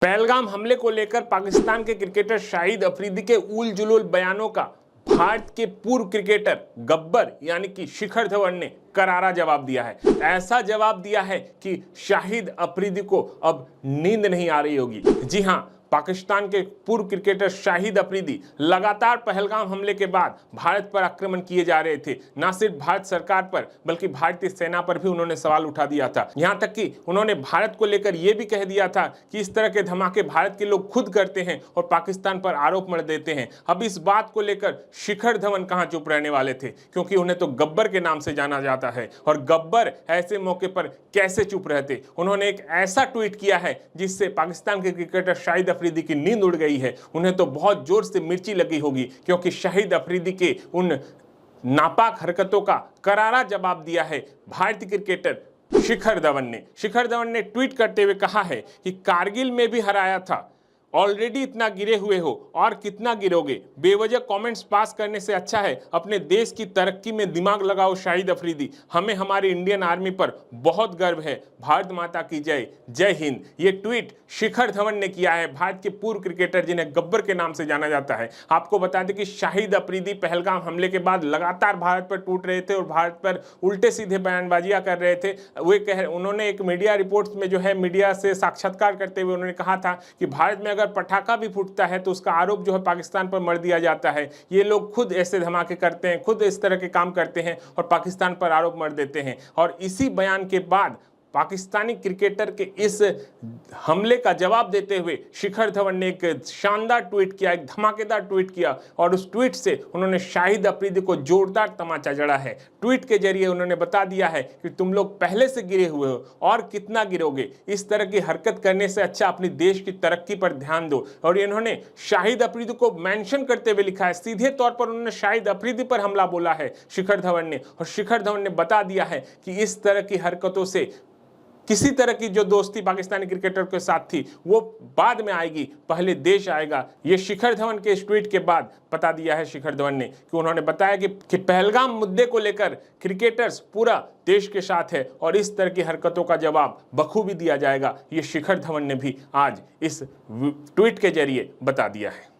पहलगाम हमले को लेकर पाकिस्तान के क्रिकेटर शाहिद अफरीदी के उल जुलूल बयानों का भारत के पूर्व क्रिकेटर गब्बर यानी कि शिखर धवन ने करारा जवाब दिया है। ऐसा जवाब दिया है कि शाहिद अफरीदी को अब नींद नहीं आ रही होगी। जी हां, पाकिस्तान के पूर्व क्रिकेटर शाहिद अफरीदी लगातार पहलगाम हमले के बाद भारत पर आक्रमण किए जा रहे थे। न सिर्फ भारत सरकार पर बल्कि भारतीय सेना पर भी उन्होंने सवाल उठा दिया था। यहां तक कि उन्होंने भारत को लेकर यह भी कह दिया था कि इस तरह के धमाके भारत के लोग खुद करते हैं और पाकिस्तान पर आरोप मढ़ देते हैं। अब इस बात को लेकर शिखर धवन कहां चुप रहने वाले थे, क्योंकि उन्हें तो गब्बर के नाम से जाना जाता है और गब्बर ऐसे मौके पर कैसे चुप रहते। उन्होंने एक ऐसा ट्वीट किया है जिससे पाकिस्तान के क्रिकेटर शाहिद अफरीदी की नींद उड़ गई है। उन्हें तो बहुत जोर से मिर्ची लगी होगी, क्योंकि शाहिद अफरीदी के उन नापाक हरकतों का करारा जवाब दिया है भारतीय क्रिकेटर शिखर धवन ने। शिखर धवन ने ट्वीट करते हुए कहा है कि कारगिल में भी हराया था, ऑलरेडी इतना गिरे हुए हो और कितना गिरोगे। बेवजह कमेंट्स पास करने से अच्छा है अपने देश की तरक्की में दिमाग लगाओ शाहिद अफरीदी। हमें हमारी इंडियन आर्मी पर बहुत गर्व है। भारत माता की जय, जय हिंद। ये ट्वीट शिखर धवन ने किया है, भारत के पूर्व क्रिकेटर जिन्हें गब्बर के नाम से जाना जाता है। आपको बता दें कि शाहिद अफरीदी पहलगाम हमले के बाद लगातार भारत पर टूट रहे थे और भारत पर उल्टे सीधे बयानबाजियां कर रहे थे। उन्होंने एक मीडिया रिपोर्ट्स में जो है मीडिया से साक्षात्कार करते हुए उन्होंने कहा था कि भारत में अगर पटाखा भी फूटता है तो उसका आरोप जो है पाकिस्तान पर मढ़ दिया जाता है। ये लोग खुद ऐसे धमाके करते हैं, खुद इस तरह के काम करते हैं और पाकिस्तान पर आरोप मढ़ देते हैं। और इसी बयान के बाद पाकिस्तानी क्रिकेटर के इस हमले का जवाब देते हुए शिखर धवन ने एक शानदार ट्वीट किया, एक धमाकेदार ट्वीट किया और उस ट्वीट से उन्होंने शाहिद अफरीदी को जोरदार तमाचा जड़ा है। ट्वीट के जरिए उन्होंने बता दिया है कि तुम लोग पहले से गिरे हुए हो और कितना गिरोगे। इस तरह की हरकत करने से अच्छा अपने देश की तरक्की पर ध्यान दो। और इन्होंने शाहिद अफरीदी को मेंशन करते हुए लिखा है, सीधे तौर पर उन्होंने शाहिद अफरीदी पर हमला बोला है शिखर धवन ने। और शिखर धवन ने बता दिया है कि इस तरह की हरकतों से किसी तरह की जो दोस्ती पाकिस्तानी क्रिकेटर के साथ थी वो बाद में आएगी, पहले देश आएगा। ये शिखर धवन के इस ट्वीट के बाद बता दिया है शिखर धवन ने कि उन्होंने बताया कि पहलगाम मुद्दे को लेकर क्रिकेटर्स पूरा देश के साथ है और इस तरह की हरकतों का जवाब बखूबी दिया जाएगा। ये शिखर धवन ने भी आज इस ट्वीट के जरिए बता दिया है।